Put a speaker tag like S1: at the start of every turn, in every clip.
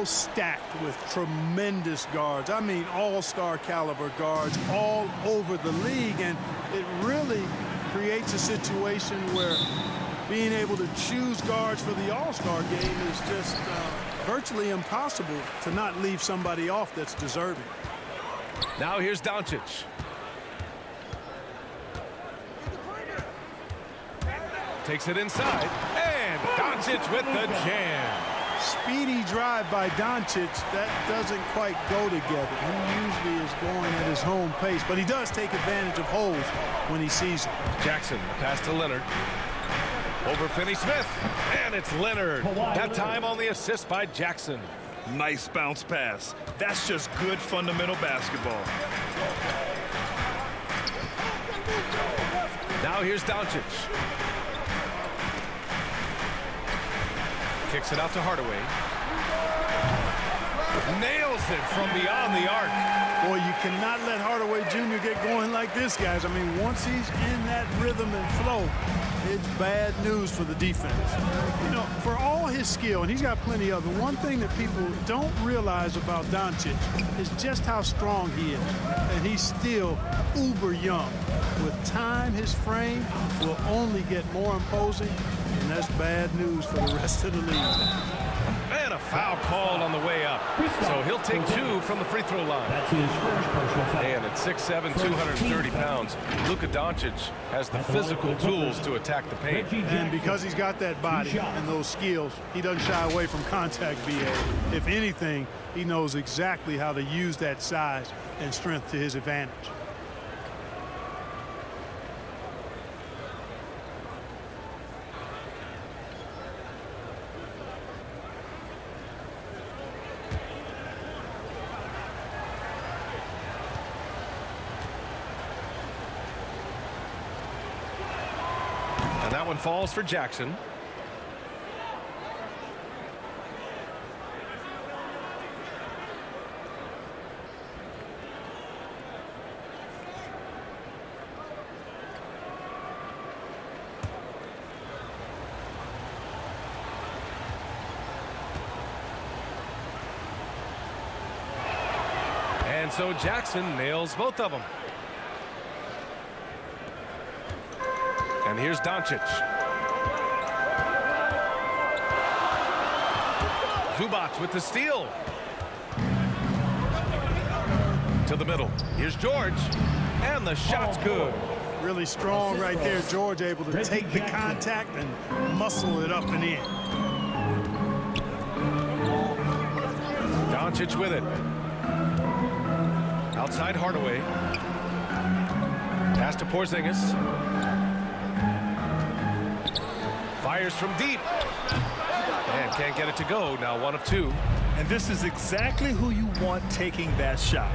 S1: Stacked with tremendous guards. I mean, all-star caliber guards all over the league, and it really creates a situation where being able to choose guards for the all-star game is just virtually impossible to not leave somebody off that's deserving.
S2: Now here's Doncic. Takes it inside, and Doncic with the jam.
S1: Speedy drive by Doncic. That doesn't quite go together. He usually is going at his home pace, but he does take advantage of holes when he sees it.
S2: Jackson, the pass to Leonard. Over Finney-Smith, and it's Leonard. That time on the assist by Jackson.
S3: Nice bounce pass. That's just good fundamental basketball.
S2: Now here's Doncic. Kicks it out to Hardaway. Nails it from beyond the arc.
S1: Boy, you cannot let Hardaway Jr. get going like this, guys. I mean, once he's in that rhythm and flow, it's bad news for the defense. You know, for all his skill, and he's got plenty of it, one thing that people don't realize about Doncic is just how strong he is. And he's still uber young. With time, his frame will only get more imposing, and that's bad news for the rest of the league.
S2: And a foul called on the way up. So he'll take 2 from the free throw line.
S4: That's his first personal foul.
S2: And at 6'7", 230 pounds, Luka Doncic has the physical tools to attack the paint.
S1: And because he's got that body and those skills, he doesn't shy away from contact, BA. If anything, he knows exactly how to use that size and strength to his advantage.
S2: And that one falls for Jackson. And so Jackson nails both of them. And here's Doncic. Zubac with the steal. To the middle. Here's George. And the shot's good.
S1: Really strong right there. George able to take the contact and muscle it up and in.
S2: Doncic with it. Outside Hardaway. Pass to Porzingis. Fires from deep. And can't get it to go. Now 1 of 2.
S3: And this is exactly who you want taking that shot.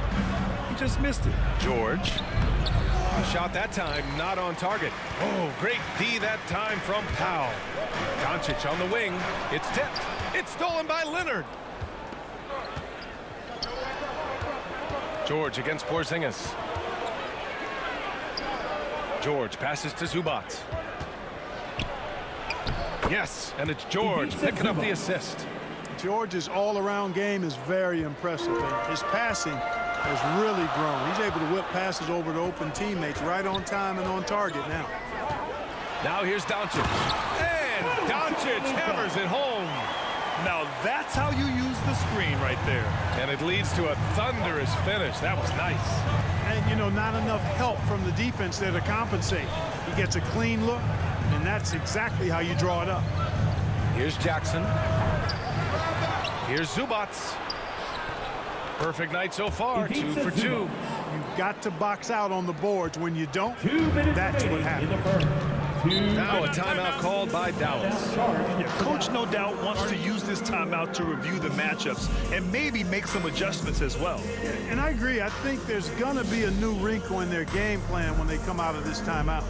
S3: He just missed it.
S2: George. A shot that time not on target. Oh, great D that time from Powell. Doncic on the wing. It's tipped. It's stolen by Leonard. George against Porzingis. George passes to Zubac. Yes, and it's George picking up the assist.
S1: George's all-around game is very impressive. His passing has really grown. He's able to whip passes over to open teammates right on time and on target now.
S2: Now here's Doncic. And Doncic hammers it home.
S3: Now that's how you use the screen right there.
S2: And it leads to a thunderous finish. That was nice.
S1: And, you know, not enough help from the defense there to compensate. He gets a clean look, and that's exactly how you draw it up.
S2: Here's Jackson. Here's Zubac. Perfect night so far, 2 for 2.
S1: You've got to box out on the boards. When you don't, that's what happens.
S2: Now a timeout called by Dallas.
S3: Yeah, coach no doubt wants to use this timeout to review the matchups and maybe make some adjustments as well.
S1: And I agree. I think there's going to be a new wrinkle in their game plan when they come out of this timeout.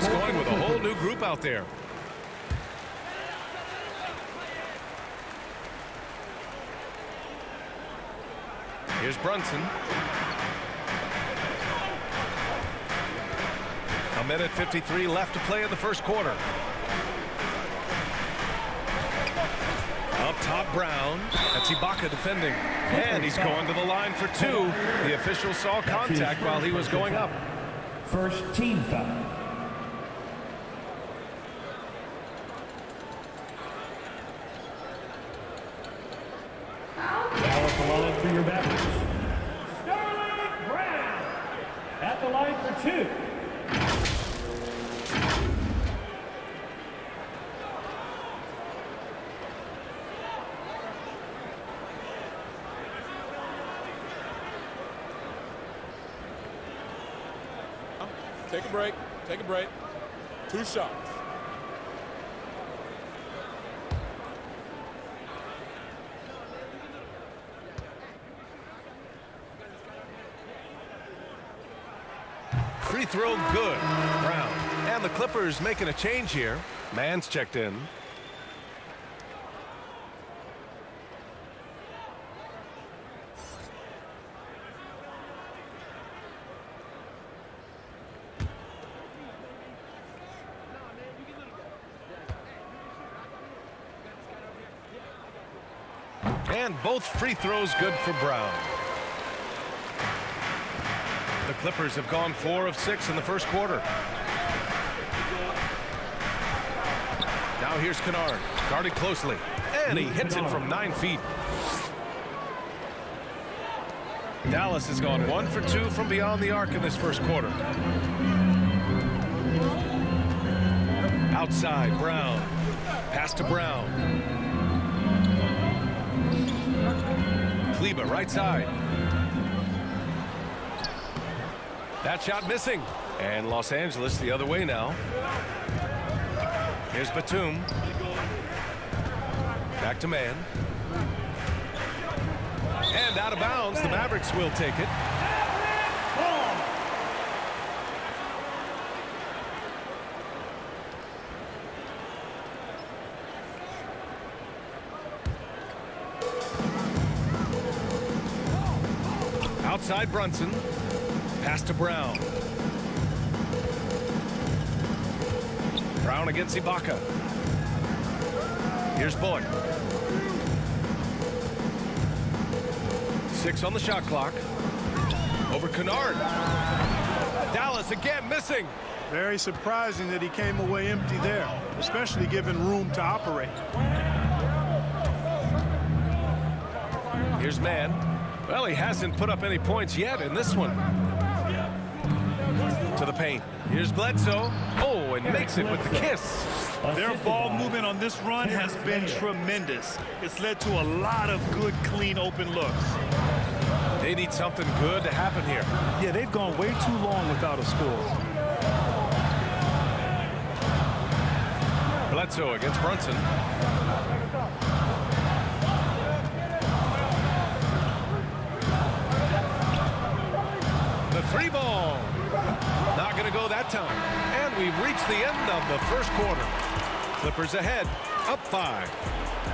S2: Mavericks going with a whole new group out there. Here's Brunson. A minute 53 left to play in the first quarter. Up top, Brown. That's Ibaka defending. And he's going to the line for two. The official saw contact while he was going up.
S4: First team foul. Dallas line for your Mavericks. Sterling Brown at the line for two.
S5: Take a break. Take a break. 2 shots.
S2: Free throw good. Brown. And the Clippers making a change here. Mann's checked in. And both free throws good for Brown. The Clippers have gone 4 of 6 in the first quarter. Now here's Kennard, guarded closely, and he hits it from 9 feet. Dallas has gone 1 for 2 from beyond the arc in this first quarter. Outside, Brown. Pass to Brown. Kleber, right side. That shot missing. And Los Angeles the other way now. Here's Batum. Back to Mann. And out of bounds. The Mavericks will take it. Outside Brunson. Pass to Brown. Brown against Ibaka. Here's Boyd. 6 on the shot clock. Over Kennard. Dallas again missing.
S1: Very surprising that he came away empty there, especially given room to operate.
S2: Here's Mann. Well, he hasn't put up any points yet in this one. To the paint. Here's Bledsoe. Oh, and makes it with the kiss.
S3: Their ball movement on this run has been tremendous. It's led to a lot of good, clean, open looks.
S2: They need something good to happen here.
S3: Yeah, they've gone way too long without a score.
S2: Bledsoe against Brunson. The 3 ball. Not going to go that time. And we've reached the end of the first quarter. Clippers ahead, up 5.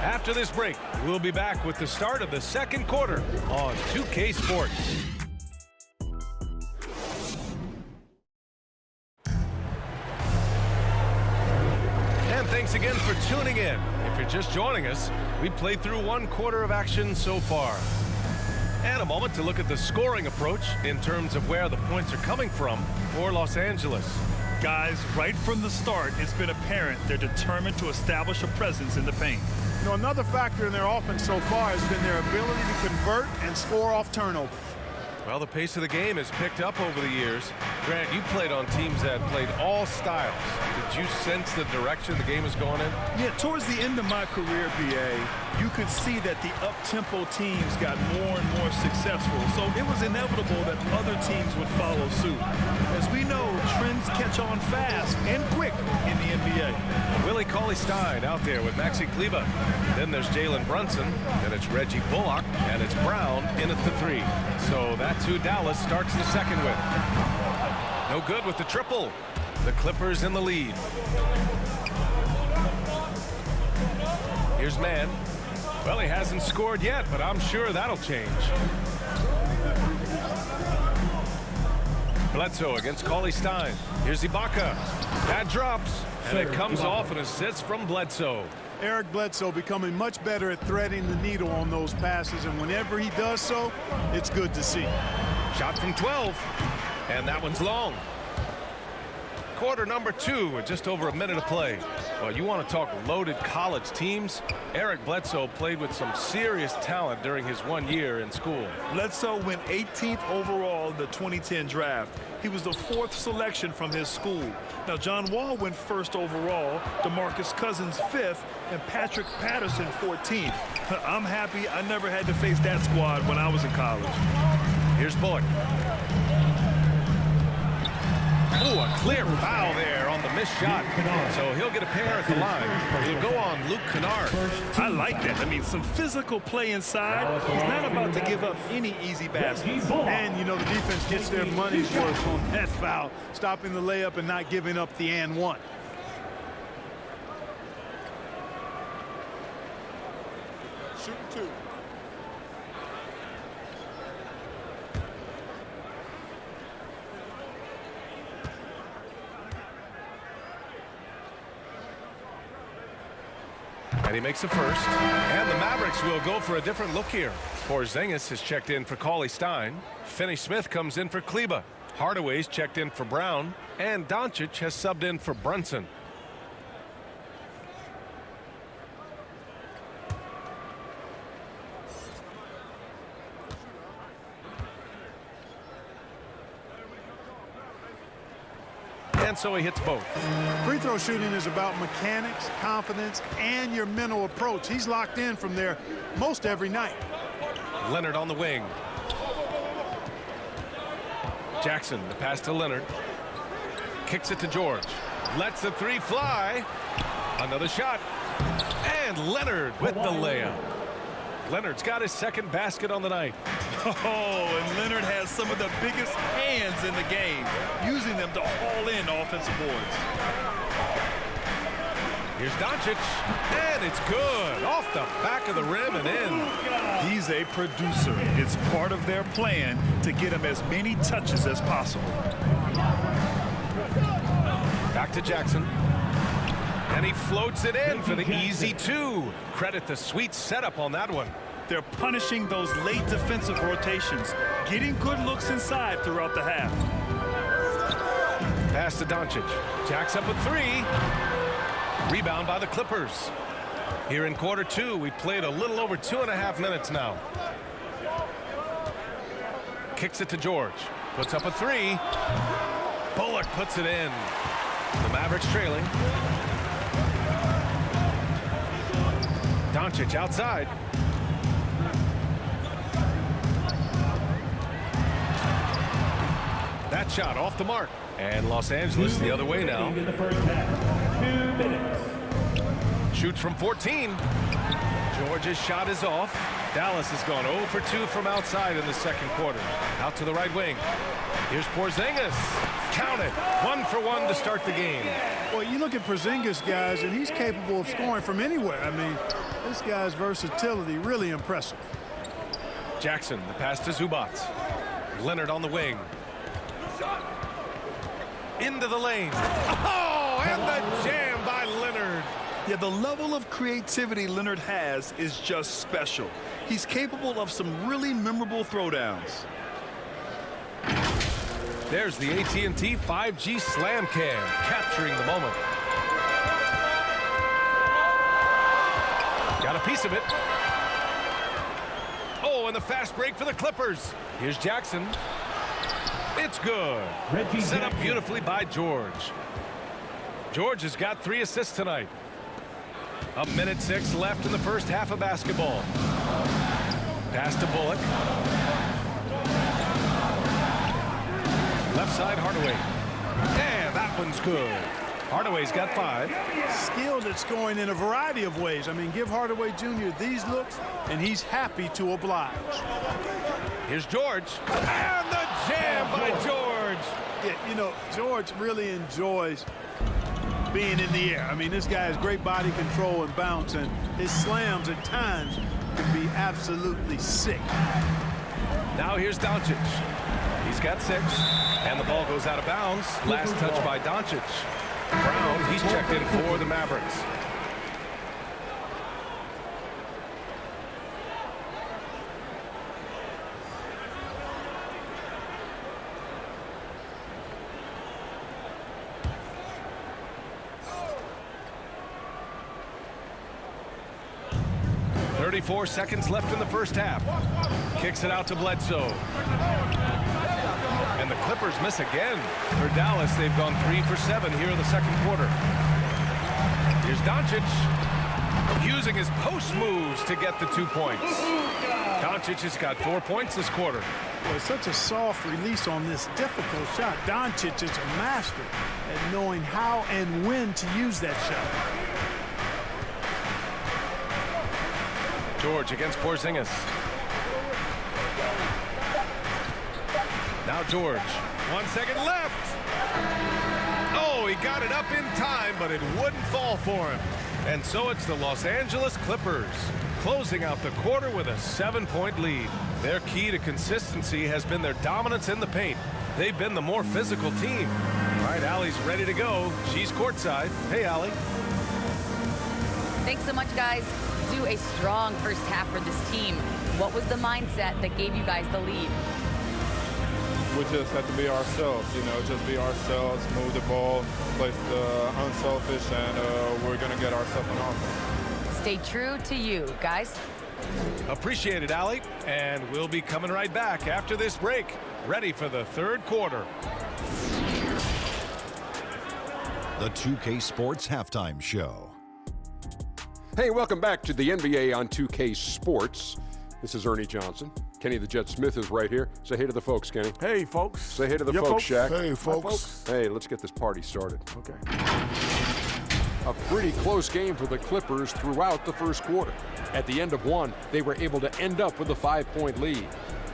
S2: After this break, we'll be back with the start of the second quarter on 2K Sports. And thanks again for tuning in. If you're just joining us, we played through 1 quarter of action so far. And a moment to look at the scoring approach in terms of where the points are coming from for Los Angeles.
S3: Guys, right from the start, it's been apparent they're determined to establish a presence in the paint.
S1: You know, another factor in their offense so far has been their ability to convert and score off turnovers.
S2: Well, the pace of the game has picked up over the years. Grant, you played on teams that played all styles. Did you sense the direction the game is going in?
S3: Yeah, towards the end of my career, BA, you could see that the up-tempo teams got more and more successful. So it was inevitable that other teams would follow suit. As we know, trends catch on fast and quick in the NBA.
S2: Willie Cauley-Stein out there with Maxi Kleber. Then there's Jalen Brunson. Then it's Reggie Bullock. And it's Brown in at the 3. So that's who Dallas starts the second with. No good with the triple. The Clippers in the lead. Here's Mann. Well, he hasn't scored yet, but I'm sure that'll change. Bledsoe against Cauley Stein. Here's Ibaka. That drops, and it comes off an assist from Bledsoe.
S1: Eric Bledsoe becoming much better at threading the needle on those passes, and whenever he does so, it's good to see.
S2: Shot from 12, and that one's long. Quarter number 2 with just over a minute to play. Well, you want to talk loaded college teams? Eric Bledsoe played with some serious talent during his 1 year in school.
S3: Bledsoe went 18th overall in the 2010 draft. He was the 4th selection from his school. Now, John Wall went 1st overall, DeMarcus Cousins 5th, and Patrick Patterson 14th. I'm happy I never had to face that squad when I was in college.
S2: Here's Bullock. Oh, a clear foul there on the missed shot. So he'll get a pair at the line. He'll go on Luke Kennard.
S3: I like that. I mean, some physical play inside. He's not about to give up any easy baskets.
S1: And, you know, the defense gets their money's worth on that foul, stopping the layup and not giving up the and one.
S5: Shooting 2.
S2: And he makes the first. And the Mavericks will go for a different look here. Porzingis has checked in for Cauley Stein. Finney-Smith comes in for Kleba. Hardaway's checked in for Brown. And Doncic has subbed in for Brunson. And so he hits both.
S1: Free throw shooting is about mechanics, confidence, and your mental approach. He's locked in from there most every night.
S2: Leonard on the wing. Jackson, the pass to Leonard. Kicks it to George. Lets the 3 fly. Another shot. And Leonard with the layup. Leonard's got his 2nd basket on the night.
S3: Oh, and Leonard has some of the biggest hands in the game, using them to haul in offensive boards.
S2: Here's Doncic, and it's good. Off the back of the rim and in.
S3: He's a producer. It's part of their plan to get him as many touches as possible.
S2: Back to Jackson. And he floats it in for the easy 2. Credit the sweet setup on that one.
S3: They're punishing those late defensive rotations, getting good looks inside throughout the half.
S2: Pass to Doncic. Jacks up with 3. Rebound by the Clippers. Here in quarter 2, we played a little over 2.5 minutes now. Kicks it to George. Puts up a 3. Bullock puts it in. The Mavericks trailing. Doncic outside. That shot off the mark. And Los Angeles the other way now.
S4: In the first half, 2 minutes.
S2: Shoots from 14. George's shot is off. Dallas has gone 0 for 2 from outside in the 2nd quarter. Out to the right wing. Here's Porzingis. Count it. 1 for 1 to start the game.
S1: Well, you look at Porzingis, guys, and he's capable of scoring from anywhere. I mean, this guy's versatility really impressive.
S2: Jackson, the pass to Zubac. Leonard on the wing. Into the lane. Oh, and the jam by Leonard.
S3: Yeah, the level of creativity Leonard has is just special. He's capable of some really memorable throwdowns.
S2: There's the AT&T 5G Slam Cam, capturing the moment. Got a piece of it. Oh, and the fast break for the Clippers. Here's Jackson. It's good. Set up beautifully by George. George has got 3 assists tonight. 1:06 left in the first half of basketball. Pass to Bullock. Left side, Hardaway. And that one's good. Hardaway's got 5.
S1: Skilled at scoring in a variety of ways. I mean, give Hardaway Jr. these looks, and he's happy to oblige.
S2: Here's George. And the jam by George.
S1: Yeah, you know, George really enjoys being in the air. I mean, this guy has great body control and bounce, and his slams at times can be absolutely sick.
S2: Now here's Doncic. He's got 6, and the ball goes out of bounds. Last touch by Doncic. Brown, he's checked in for the Mavericks. Four seconds left in the first half. Kicks it out to Bledsoe. And the Clippers miss again. For Dallas, they've gone 3 for 7 here in the second quarter. Here's Doncic using his post moves to get the 2 points. Doncic has got 4 points this quarter.
S1: Boy, such a soft release on this difficult shot. Doncic is a master at knowing how and when to use that shot.
S2: George against Porzingis. Now George. 1 second left. Oh, he got it up in time, but it wouldn't fall for him. And so it's the Los Angeles Clippers closing out the quarter with a 7-point lead. Their key to consistency has been their dominance in the paint. They've been the more physical team. All right, Allie's ready to go. She's courtside. Hey, Allie.
S6: Thanks so much, guys. Do a strong first half for this team. What was the mindset that gave you guys the lead?
S5: We just have to be ourselves, you know, just be ourselves, move the ball, play unselfish, and we're going to get ourselves an offense.
S6: Stay true to you, guys.
S2: Appreciate it, Allie. And we'll be coming right back after this break, ready for the third quarter.
S7: The 2K Sports Halftime Show.
S8: Hey, welcome back to the NBA on 2K Sports. This is Ernie Johnson. Kenny the Jet Smith is right here. Say hey to the folks, Kenny.
S9: Hey, folks.
S8: Say hey to the folks, Shaq.
S9: Hey, folks.
S8: Hi, folks. Hey, let's get this party started.
S9: Okay.
S8: A pretty close game for the Clippers throughout the first quarter. At the end of one, they were able to end up with a 5-point lead.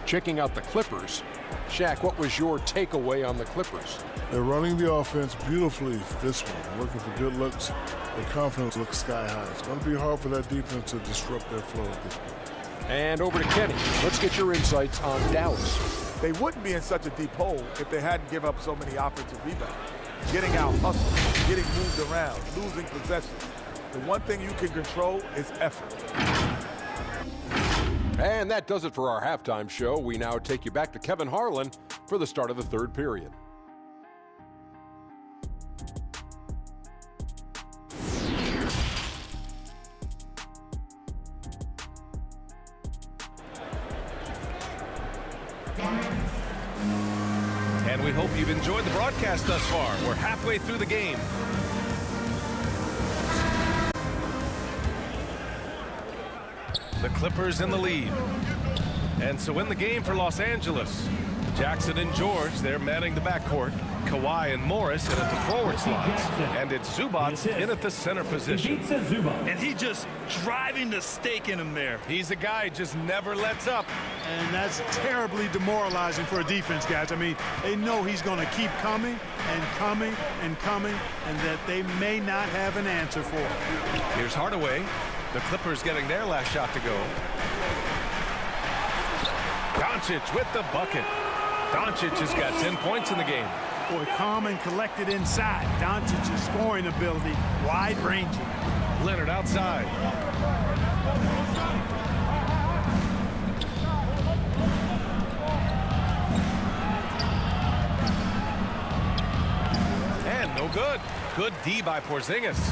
S8: Checking out the Clippers, Shaq, what was your takeaway on the Clippers?
S9: They're running the offense beautifully this one, working for good looks. Their confidence looks sky high. It's going to be hard for that defense to disrupt their flow at this point.
S8: And over to Kenny. Let's get your insights on Dallas.
S10: They wouldn't be in such a deep hole if they hadn't given up so many offensive rebounds. Getting out hustled, getting moved around, losing possessions. The one thing you can control is effort.
S8: And that does it for our halftime show. We now take you back to Kevin Harlan for the start of the third period.
S2: And we hope you've enjoyed the broadcast thus far. We're halfway through the game. The Clippers in the lead. And so in the game for Los Angeles, Jackson and George, they're manning the backcourt. Kawhi and Morris in at the forward slots. And it's Zubac in at the center position.
S3: And he just driving the stake in him there.
S2: He's a guy who just never lets up.
S1: And that's terribly demoralizing for a defense, guys. I mean, they know he's going to keep coming and coming and coming, and that they may not have an answer for it.
S2: Here's Hardaway. The Clippers getting their last shot to go. Doncic with the bucket. Doncic has got 10 points in the game.
S1: Boy, calm and collected inside. Doncic's scoring ability, wide-ranging.
S2: Leonard outside. And no good. Good D by Porzingis.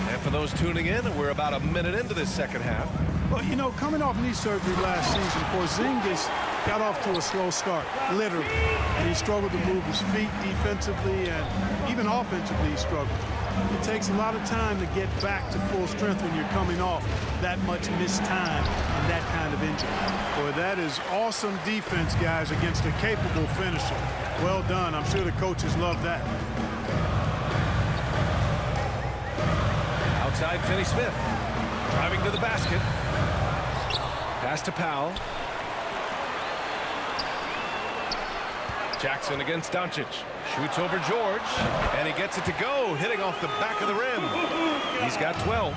S2: And for those tuning in, we're about a minute into this second half.
S1: Well, you know, coming off knee surgery last season, Porzingis got off to a slow start, literally. And he struggled to move his feet defensively and even offensively he struggled. It takes a lot of time to get back to full strength when you're coming off that much missed time and that kind of injury. Boy, that is awesome defense, guys, against a capable finisher. Well done. I'm sure the coaches love that.
S2: Outside, Finney Smith driving to the basket. Pass to Powell. Jackson against Doncic. Shoots over George, and he gets it to go, hitting off the back of the rim. He's got 12.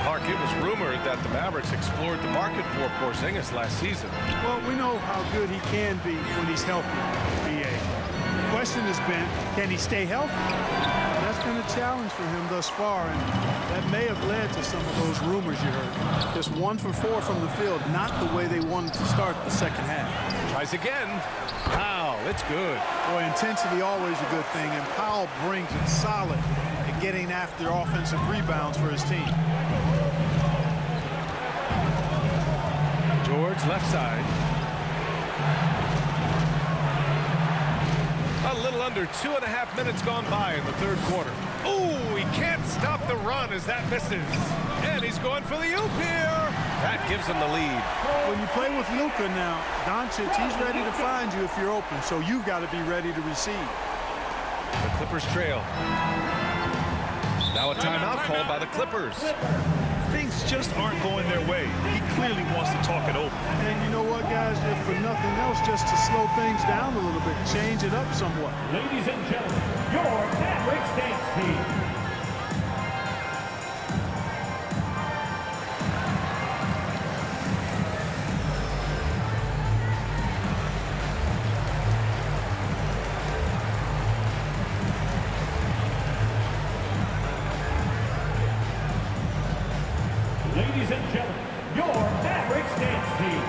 S2: Clark, it was rumored that the Mavericks explored the market for Porzingis last season.
S1: Well, we know how good he can be when he's healthy, BA. The question has been, can he stay healthy? That's been a challenge for him thus far, and that may have led to some of those rumors you heard. Just 1 for 4 from the field, not the way they wanted to start the second half.
S2: Tries again. Wow, it's good.
S1: Boy, intensity always a good thing, and Powell brings it solid at getting after offensive rebounds for his team.
S2: George left side. A little under 2.5 minutes gone by in the third quarter. Oh, he can't stop the run as that misses. And he's going for the oop here. That gives him the lead.
S1: When you play with Luka now, Doncic, he's ready to find you if you're open, so you've got to be ready to receive.
S2: The Clippers trail. Now a timeout called by the Clippers.
S3: Things just aren't going their way. He clearly wants to talk it over.
S1: And you know what, guys? If for nothing else, just to slow things down a little bit, change it up somewhat.
S4: Ladies and gentlemen, your Mavericks dance team. Ladies and gentlemen, your Mavericks dance team.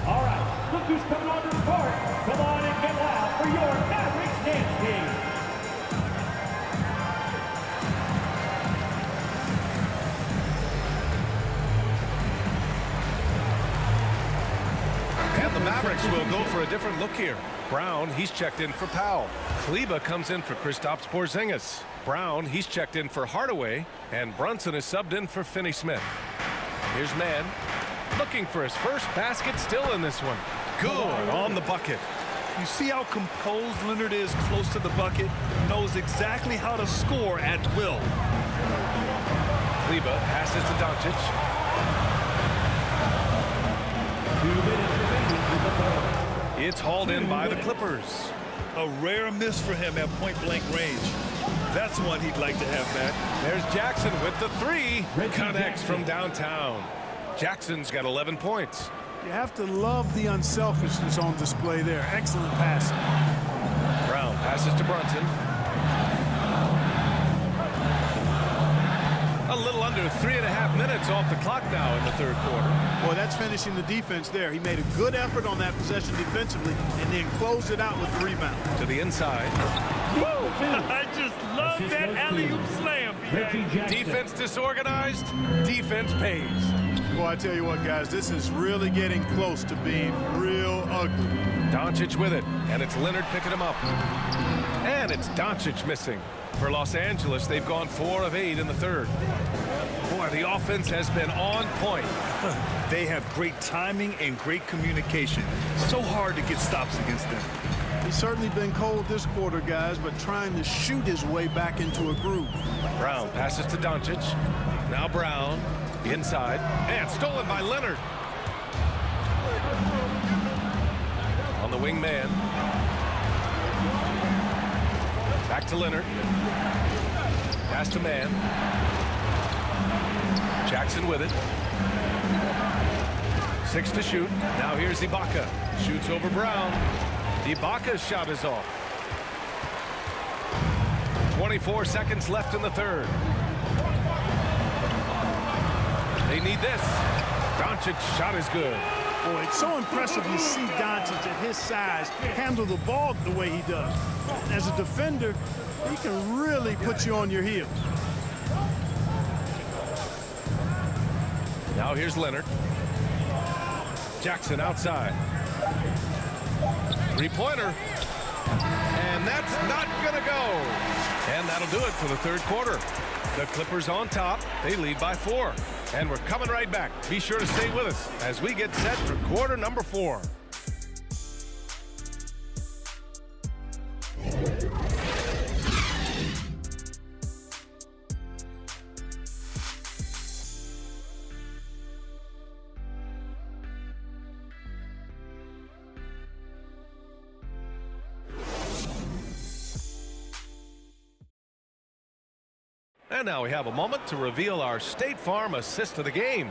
S4: All right, look who's coming onto the court. Come on and get loud for your Mavericks dance team.
S2: And the Mavericks will go for a different look here. Brown, he's checked in for Powell. Kleba comes in for Kristaps Porzingis. Brown, he's checked in for Hardaway. And Brunson is subbed in for Finney-Smith. Here's Mann, looking for his first basket, still in this one. Good on the bucket.
S3: You see how composed Leonard is close to the bucket? Knows exactly how to score at will.
S2: Kleba passes to Doncic.
S4: 2 minutes remaining in the third.
S2: It's hauled in by the Clippers.
S3: A rare miss for him at point-blank range. That's one he'd like to have back.
S2: There's Jackson with the three. Connects from downtown. Jackson's got 11 points.
S1: You have to love the unselfishness on display there. Excellent passing.
S2: Brown passes to Brunson. A little under 3.5 minutes off the clock now in the third quarter.
S1: Boy, that's finishing the defense there. He made a good effort on that possession defensively and then closed it out with the rebound.
S2: To the inside.
S3: I just love that alley-oop slam.
S2: Defense disorganized. Defense pays.
S1: Boy, I tell you what, guys, this is really getting close to being real ugly.
S2: Doncic with it, and it's Leonard picking him up. And it's Doncic missing. For Los Angeles, they've gone 4 of 8 in the third. Boy, the offense has been on point.
S3: They have great timing and great communication. So hard to get stops against them.
S1: He's certainly been cold this quarter, guys, but trying to shoot his way back into a groove.
S2: Brown passes to Doncic. Now Brown inside, and stolen by Leonard. On the wing man. Back to Leonard. Pass to Mann. Jackson with it. 6 to shoot. Now here's Ibaka. Shoots over Brown. Ibaka's shot is off. 24 seconds left in the third. They need this. Doncic's shot is good.
S1: Boy, it's so impressive to see Doncic at his size handle the ball the way he does. As a defender, he can really put you on your heels.
S2: Now here's Leonard. Jackson outside. Three-pointer. And that's not going to go. And that'll do it for the third quarter. The Clippers on top. They lead by 4. And we're coming right back. Be sure to stay with us as we get set for quarter number 4. And now we have a moment to reveal our State Farm assist of the game.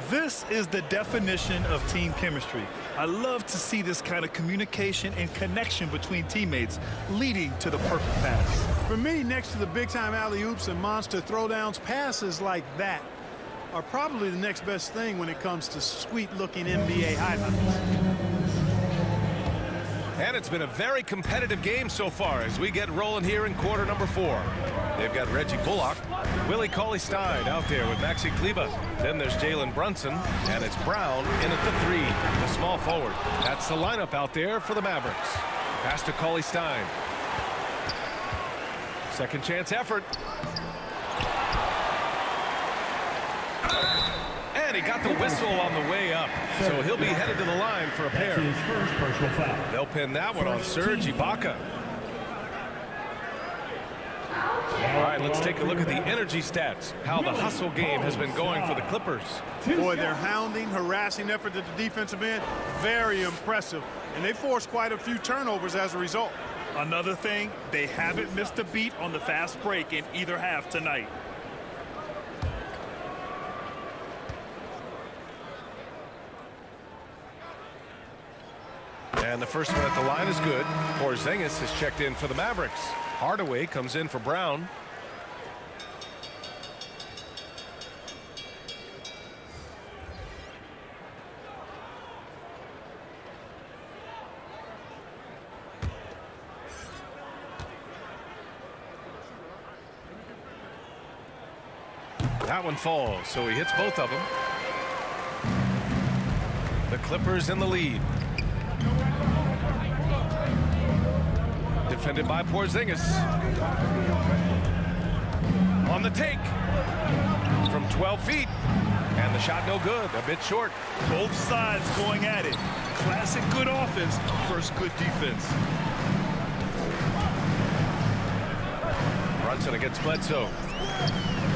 S3: This is the definition of team chemistry. I love to see this kind of communication and connection between teammates leading to the perfect pass.
S1: For me, next to the big-time alley-oops and monster throwdowns, passes like that are probably the next best thing when it comes to sweet-looking NBA highlights.
S2: And it's been a very competitive game so far as we get rolling here in quarter number 4. They've got Reggie Bullock, Willie Cauley-Stein out there with Maxi Kleber. Then there's Jalen Brunson, and it's Brown in at the 3, the small forward. That's the lineup out there for the Mavericks. Pass to Cauley-Stein. Second chance effort. And he got the whistle on the way up, so he'll be headed to the line for a pair.
S4: That's his first personal foul.
S2: They'll pin that one on Serge Ibaka. All right, let's take a look at the energy stats, how the hustle game has been going for the Clippers.
S1: Boy, their hounding, harassing effort at the defensive end, very impressive. And they forced quite a few turnovers as a result.
S3: Another thing, they haven't missed a beat on the fast break in either half tonight.
S2: And the first one at the line is good. Porzingis has checked in for the Mavericks. Hardaway comes in for Brown. That one falls, so he hits both of them. The Clippers in the lead. Defended by Porzingis. On the take. From 12 feet. And the shot no good. A bit short.
S3: Both sides going at it. Classic good offense versus good defense.
S2: Brunson against Bledsoe.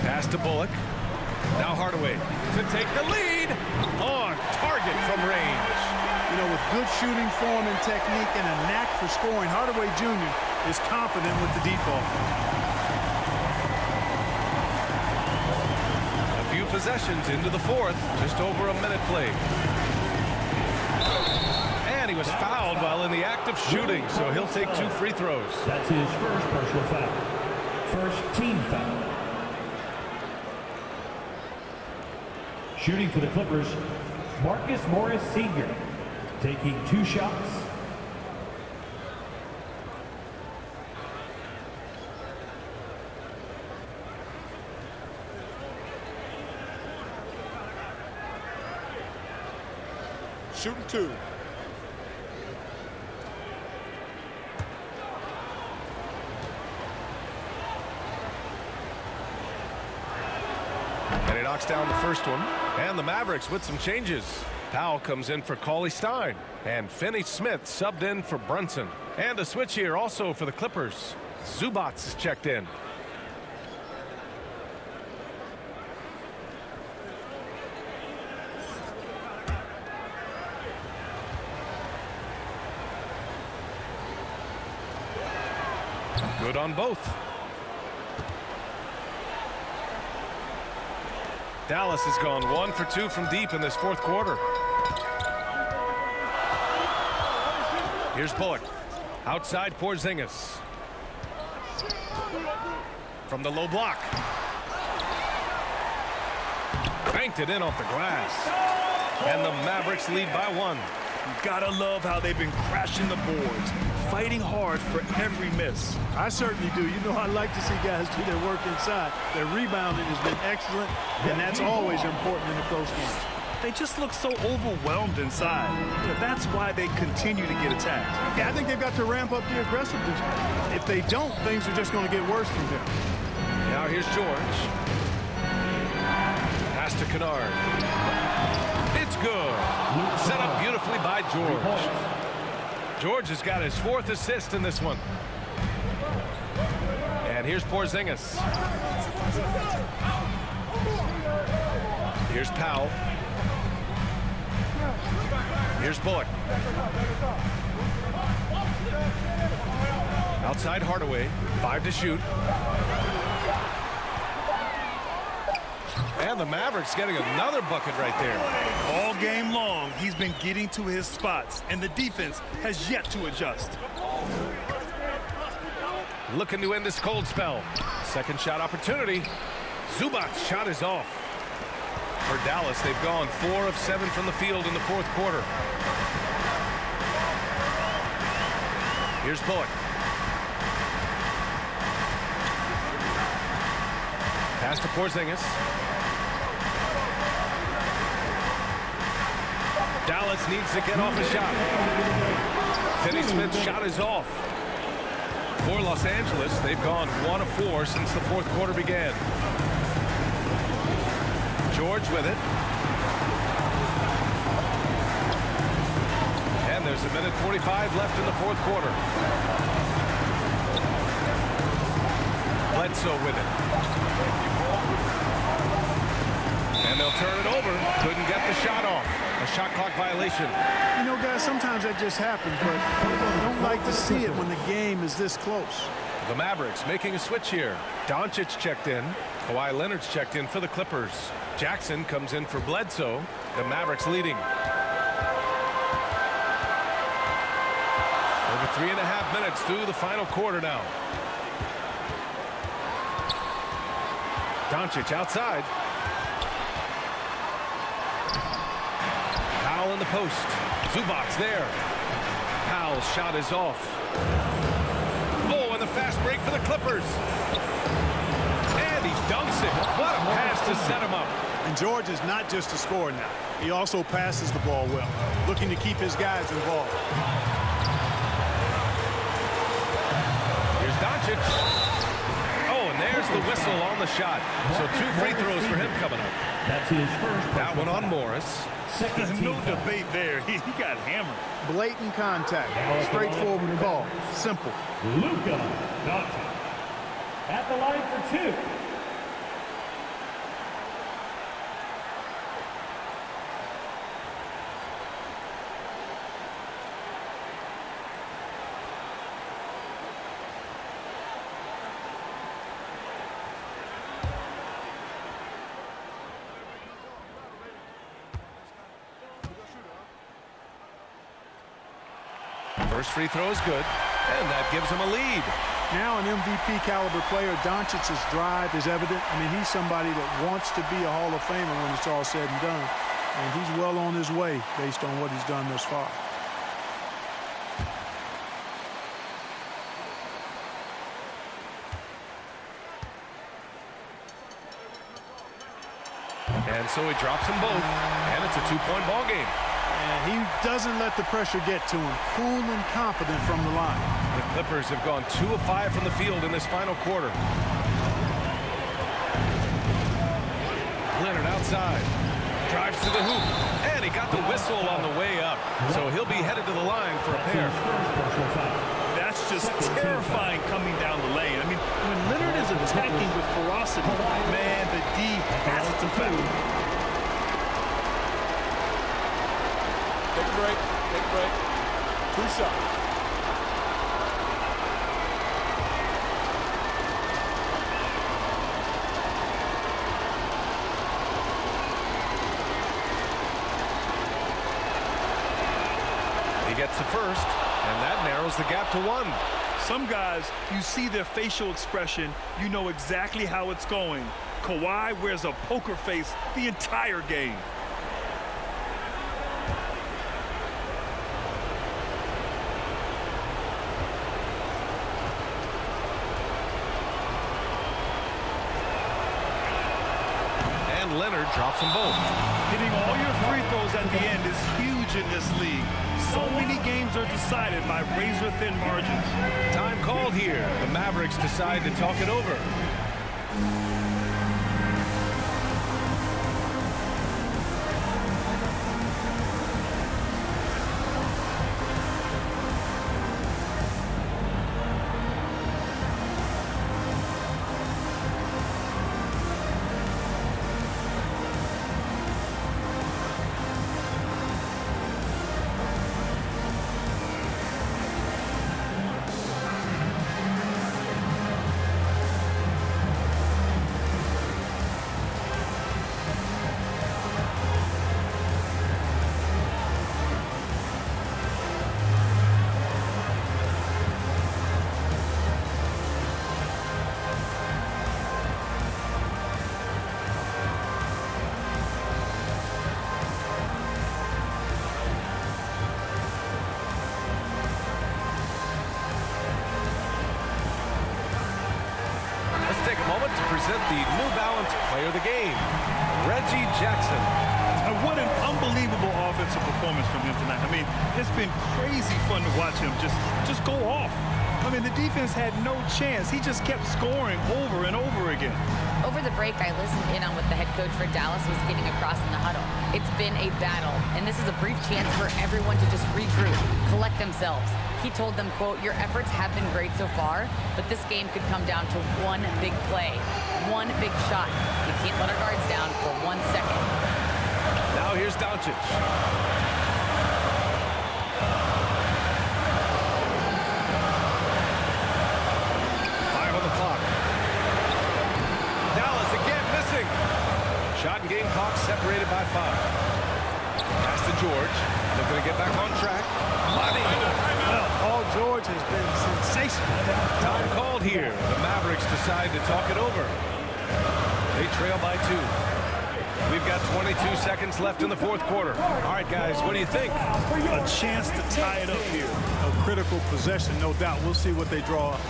S2: Pass to Bullock. Now Hardaway to take the lead. On target from range.
S1: You know, with good shooting form and technique and a knack for scoring, Hardaway Jr. is confident with the deep ball.
S2: A few possessions into the 4th, just over a minute played. And he was fouled while in the act of shooting, so he'll take 2 free throws.
S4: That's his first personal foul. First team foul. Shooting for the Clippers, Marcus Morris Sr. taking 2 shots.
S10: Shooting 2.
S2: And he knocks down the first one. And the Mavericks with some changes. Powell comes in for Cauley-Stein. And Finney-Smith subbed in for Brunson. And a switch here also for the Clippers. Zubac is checked in. Good on both. Dallas has gone 1 for 2 from deep in this 4th quarter. Here's Bullock. Outside Porzingis. From the low block. Banked it in off the glass. And the Mavericks lead by 1.
S3: You gotta love how they've been crashing the boards, fighting hard for every miss.
S1: I certainly do. You know, I like to see guys do their work inside. Their rebounding has been excellent, and that's always important in a close game.
S3: They just look so overwhelmed inside. That's why they continue to get attacked.
S1: Yeah, I think they've got to ramp up the aggressiveness. If they don't, things are just going to get worse from here.
S2: Now here's George. Pass to Kennard. It's good. Set up beautifully by George. George has got his 4th assist in this one. And here's Porzingis. Here's Powell. Here's Bullock. Outside Hardaway. 5 to shoot. And the Mavericks getting another bucket right there.
S3: All game long, he's been getting to his spots, and the defense has yet to adjust.
S2: Looking to end this cold spell. Second shot opportunity. Zubac's shot is off. For Dallas, they've gone 4 of 7 from the field in the 4th quarter. Here's Bullock. Pass to Porzingis. Dallas needs to get off a shot. Finney-Smith's shot is off. For Los Angeles, they've gone 1 of 4 since the 4th quarter began. George with it. And there's 1:45 left in the 4th quarter. Bledsoe with it. And they'll turn it over. Couldn't get the shot off. A shot clock violation.
S1: You know, guys, sometimes that just happens, but I don't like to see it when the game is this close.
S2: The Mavericks making a switch here. Doncic checked in. Kawhi Leonard's checked in for the Clippers. Jackson comes in for Bledsoe. The Mavericks leading. Over 3.5 minutes through the final quarter now. Doncic outside. Powell in the post. Zubac's there. Powell's shot is off. Oh, and the fast break for the Clippers. And he dunks it. What a pass to set him up.
S1: And George is not just a scorer now. He also passes the ball well, looking to keep his guys involved.
S2: Here's Doncic. Oh, and there's the whistle on the shot. So 2 free throws for him coming up.
S4: That's his first.
S2: That one on Morris.
S3: No debate there. He got hammered.
S1: Blatant contact. Straightforward call. Simple.
S4: Luka Doncic at the line for 2.
S2: First free throw is good, and that gives him a lead.
S1: Now an MVP caliber player. Doncic's drive is evident. I mean, he's somebody that wants to be a Hall of Famer when it's all said and done. And he's well on his way based on what he's done thus far.
S2: And so he drops them both, and it's a 2-point ball game.
S1: And he doesn't let the pressure get to him. Cool and confident from the line.
S2: The Clippers have gone 2 of 5 from the field in this final quarter. Leonard outside. Drives to the hoop. And he got the whistle on the way up. So he'll be headed to the line for a pair.
S3: That's just terrifying coming down the lane. I mean, when Leonard is attacking with ferocity, man, the D has to foul.
S10: Take a break. Take a break. 2 shots.
S2: He gets the first, and that narrows the gap to 1.
S3: Some guys, you see their facial expression, you know exactly how it's going. Kawhi wears a poker face the entire game.
S2: Leonard drops them both.
S3: Hitting all your free throws at the end is huge in this league. So many games are decided by razor-thin margins.
S2: Time called here. The Mavericks decide to talk it over. present the New Balance Player of the Game, Reggie Jackson.
S3: What an unbelievable offensive performance from him tonight. I mean, it's been crazy fun to watch him just go off. I mean, the defense had no chance. He just kept scoring over and over again.
S6: Over the break, I listened in on what the head coach for Dallas was getting across in the huddle. It's been a battle, and this is a brief chance for everyone to just regroup, collect themselves. He told them, quote, "Your efforts have been great so far, but this game could come down to one big play, one big shot. We can't let our guards down for 1 second."
S2: Now here's Doncic. 5 on the clock. Dallas again missing. Shot and game clock separated by 5. Pass to George. They're going to get back on track. Money.
S1: Well, Paul George has been sensational.
S2: Time called here. The Mavericks decide to talk it over. They trail by 2. We've got 22 seconds left in the fourth quarter. All right, guys, what do you think?
S3: A chance to tie it up here.
S1: A critical possession, no doubt. We'll see what they draw up.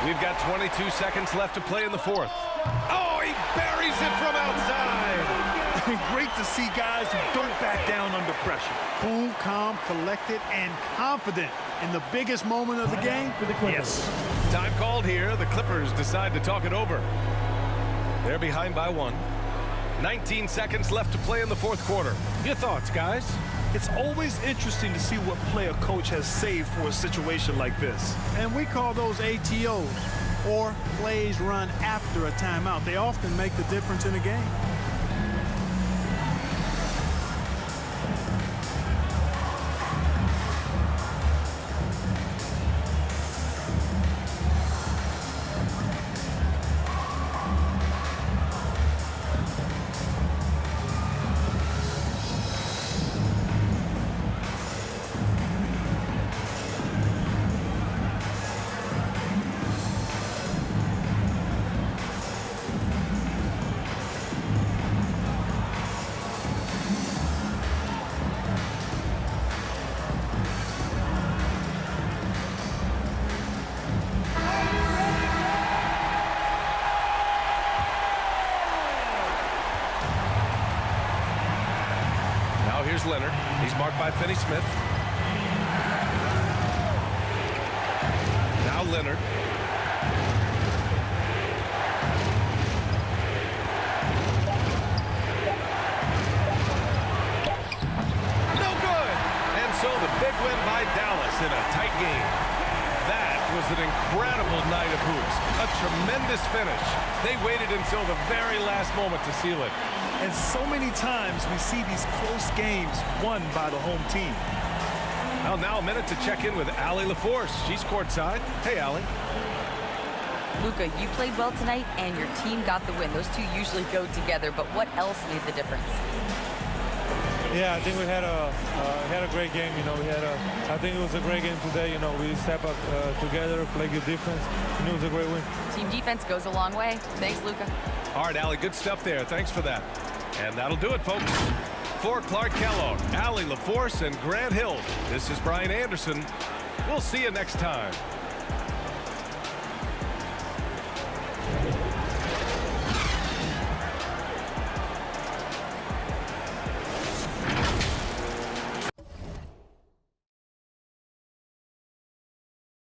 S2: We've got 22 seconds left to play in the fourth. Oh, he buries it from outside.
S3: Great to see guys who don't back down under pressure.
S1: Cool, calm, collected, and confident in the biggest moment of the game.
S3: Yes.
S2: Time called here. The Clippers decide to talk it over. They're behind by 1. 19 seconds left to play in the fourth quarter. Your thoughts, guys?
S3: It's always interesting to see what play a coach has saved for a situation like this.
S1: And we call those ATOs, or plays run after a timeout. They often make the difference in a game.
S2: Here's Leonard. He's marked by Finney-Smith. Now Leonard. No good! And so the big win by Dallas in a tight game. That was an incredible night of hoops. A tremendous finish. They waited until the very last moment to seal it.
S3: And so many times we see these close games won by the home team.
S2: Well, now a minute to check in with Allie LaForce. She's courtside. Hey, Allie.
S6: Luka, you played well tonight, and your team got the win. Those two usually go together, but what else made the difference?
S11: Yeah, I think we had a great game. You know, I think it was a great game today. You know, we step up together, play good defense, and it was a great win.
S6: Team defense goes a long way. Thanks, Luka.
S2: All right, Allie, good stuff there. Thanks for that. And that'll do it, folks. For Clark Kellogg, Allie LaForce, and Grant Hill, this is Brian Anderson. We'll see you next time.